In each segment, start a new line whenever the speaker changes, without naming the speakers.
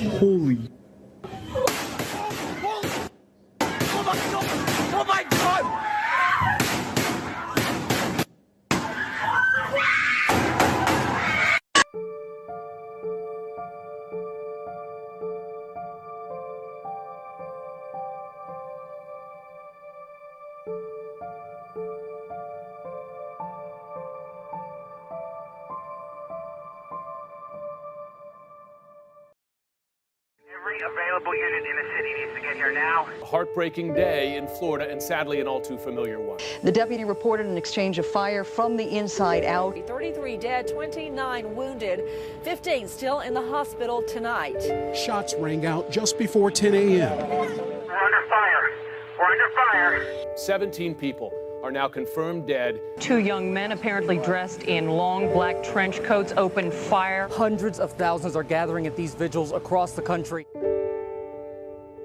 Holy.
Oh my God!
Every available unit in the city needs to get here now.
A heartbreaking day in Florida, and sadly an all too familiar one.
The deputy reported an exchange of fire from the inside out.
33 dead, 29 wounded, 15 still in the hospital tonight.
Shots rang out just before 10 a.m.
We're under fire. We're under fire.
17 people are now confirmed dead.
2 young men, apparently dressed in long black trench coats, opened fire.
Hundreds of thousands are gathering at these vigils across the country.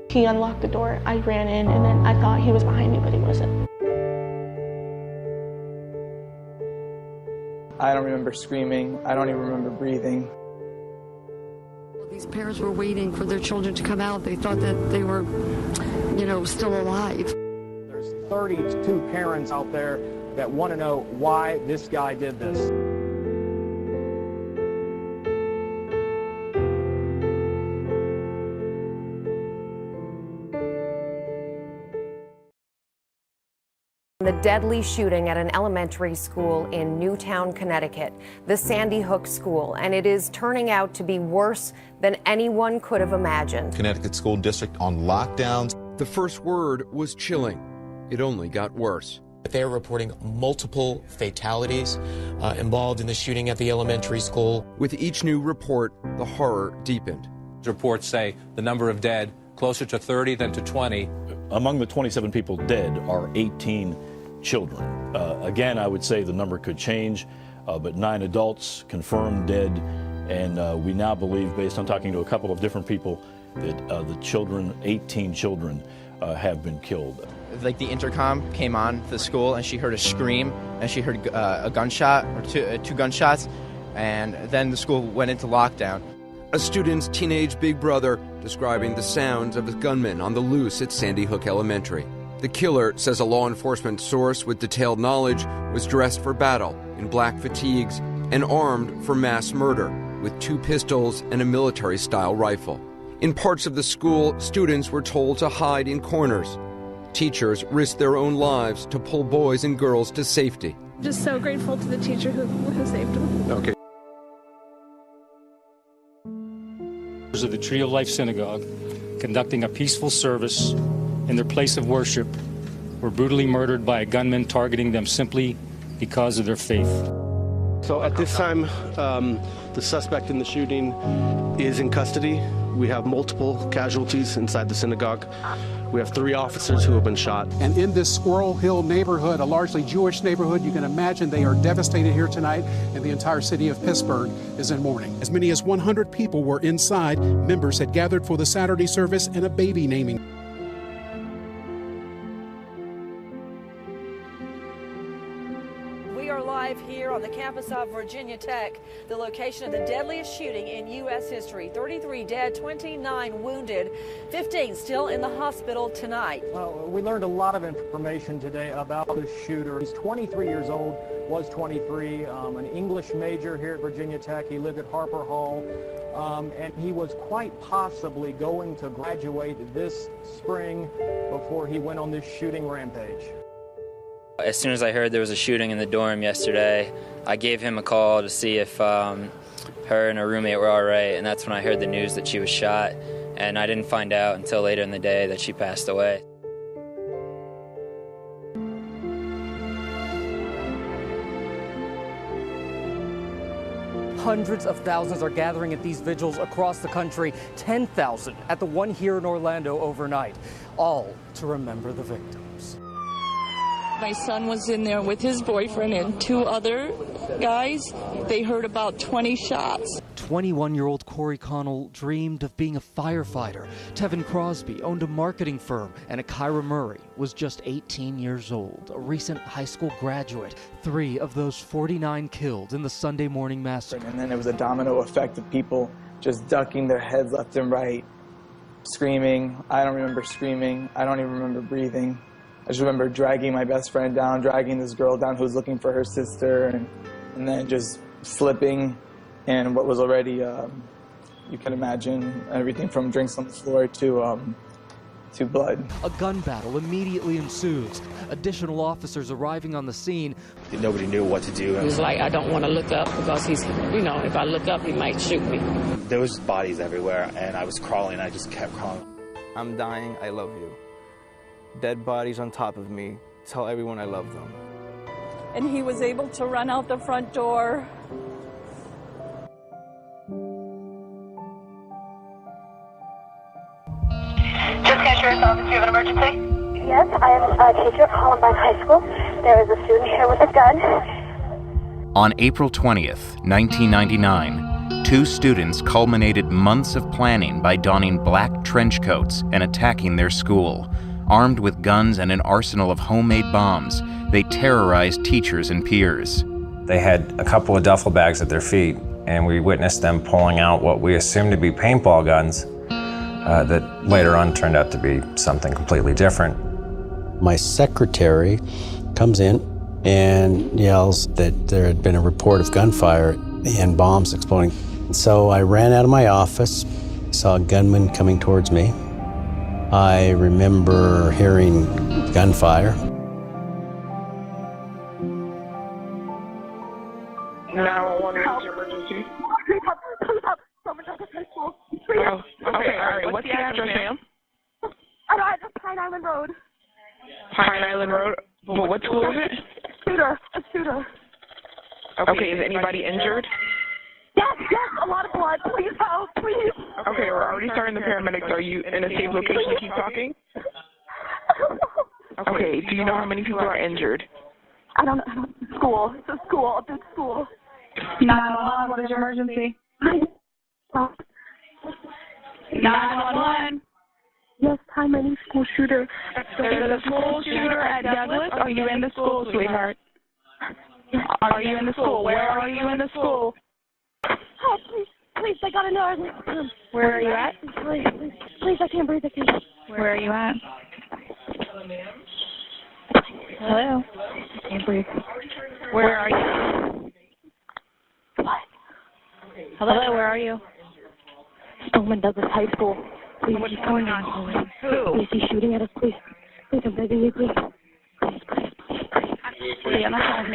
He unlocked the door, I ran in, and then I thought he was behind me, but he wasn't.
I don't remember screaming. I don't even remember breathing.
These parents were waiting for their children to come out. They thought that they were, still alive.
There's 32 parents out there that want to know why this guy did this.
The deadly shooting at an elementary school in Newtown, Connecticut, the Sandy Hook school, and it is turning out to be worse than anyone could have imagined.
Connecticut School District on lockdowns.
The first word was chilling. It only got worse.
They are reporting multiple fatalities involved in the shooting at the elementary school.
With each new report, the horror deepened.
Reports say the number of dead closer to 30 than to 20.
Among the 27 people dead are 18 children. Again, I would say the number could change, but 9 adults confirmed dead, and we now believe, based on talking to a couple of different people, that the children, 18 children, have been killed.
Like the intercom came on the school, and she heard a scream, and she heard a gunshot or two gunshots, and then the school went into lockdown.
A student's teenage big brother describing the sounds of a gunman on the loose at Sandy Hook Elementary. The killer, says a law enforcement source with detailed knowledge, was dressed for battle in black fatigues and armed for mass murder with 2 pistols and a military-style rifle. In parts of the school, students were told to hide in corners. Teachers risked their own lives to pull boys and girls to safety.
Just so grateful to the teacher who saved him.
Okay.
Of the Tree of Life Synagogue, conducting a peaceful service in their place of worship, were brutally murdered by a gunman targeting them simply because of their faith.
So at this time, the suspect in the shooting is in custody. We have multiple casualties inside the synagogue. We have 3 officers who have been shot.
And in this Squirrel Hill neighborhood, a largely Jewish neighborhood, you can imagine they are devastated here tonight, and the entire city of Pittsburgh is in mourning. As many as 100 people were inside. Members had gathered for the Saturday service and a baby naming.
We are live here on the campus of Virginia Tech, the location of the deadliest shooting in U.S. history. 33 dead, 29 wounded, 15 still in the hospital tonight.
Well, we learned a lot of information today about the shooter. He's 23 years old, was 23, an English major here at Virginia Tech. He lived at Harper Hall, and he was quite possibly going to graduate this spring before he went on this shooting rampage.
As soon as I heard there was a shooting in the dorm yesterday, I gave him a call to see if her and her roommate were all right, and that's when I heard the news that she was shot, and I didn't find out until later in the day that she passed away.
Hundreds of thousands are gathering at these vigils across the country, 10,000 at the one here in Orlando overnight, all to remember the victims.
My son was in there with his boyfriend and 2 other guys. They heard about 20 shots.
21-year-old Corey Connell dreamed of being a firefighter. Tevin Crosby owned a marketing firm, and Akira Murray was just 18 years old, a recent high school graduate. 3 of those 49 killed in the Sunday morning massacre.
And then it was a domino effect of people
just ducking their heads left and right, screaming. I don't remember screaming. I don't even remember breathing. I just remember dragging my best friend down, dragging this girl down who was looking for her sister, and then just slipping. And what was already, you can imagine, everything from drinks on the floor to blood.
A gun battle immediately ensues. Additional officers arriving on the scene.
Nobody knew what to do.
He was like, I don't want to look up because he's, if I look up, he might shoot me.
There was bodies everywhere, and I was crawling. I just kept crawling.
I'm dying. I love you. Dead bodies on top of me. Tell everyone I love them.
And he was able to run out the front door.
Just catch your office. Do you have an emergency? Yes, I am a teacher at Columbine High School. There is a student here with a gun.
On April 20th, 1999, 2 students culminated months of planning by donning black trench coats and attacking their school. Armed with guns and an arsenal of homemade bombs, they terrorized teachers and peers.
They had a couple of duffel bags at their feet, and we witnessed them pulling out what we assumed to be paintball guns that later on turned out to be something completely different.
My secretary comes in and yells that there had been a report of gunfire and bombs exploding. So I ran out of my office, saw a gunman coming towards me. I remember hearing gunfire.
911, what's your emergency? Someone got to school.
Okay, all right. What's the address, ma'am?
Just Pine Island Road.
Pine Island Road? Well, what school is it?
A shooter.
Okay, is anybody injured?
Yes, a lot of blood. Please help, please.
Okay, we're already starting the paramedics. Are you in a safe location to keep talking? Okay, do you know how many people are injured?
I don't know. School. It's a school. A big school.
911, what is your emergency? 911.
Yes, hi, my name's school shooter.
There's a school shooter at Douglas. Are you in the school, sweetheart? Are you in the school? Where are you in the school?
Oh, please, I got a nose.
Where are you at?
Please, I can't breathe.
Where are you at? Hello?
I can't breathe.
Where are you?
What?
Hello, where are you?
Stoneman Douglas High School. Please,
what's going on? Who?
Please, he's shooting at us. Please, I'm begging you, please.
Please. I'm not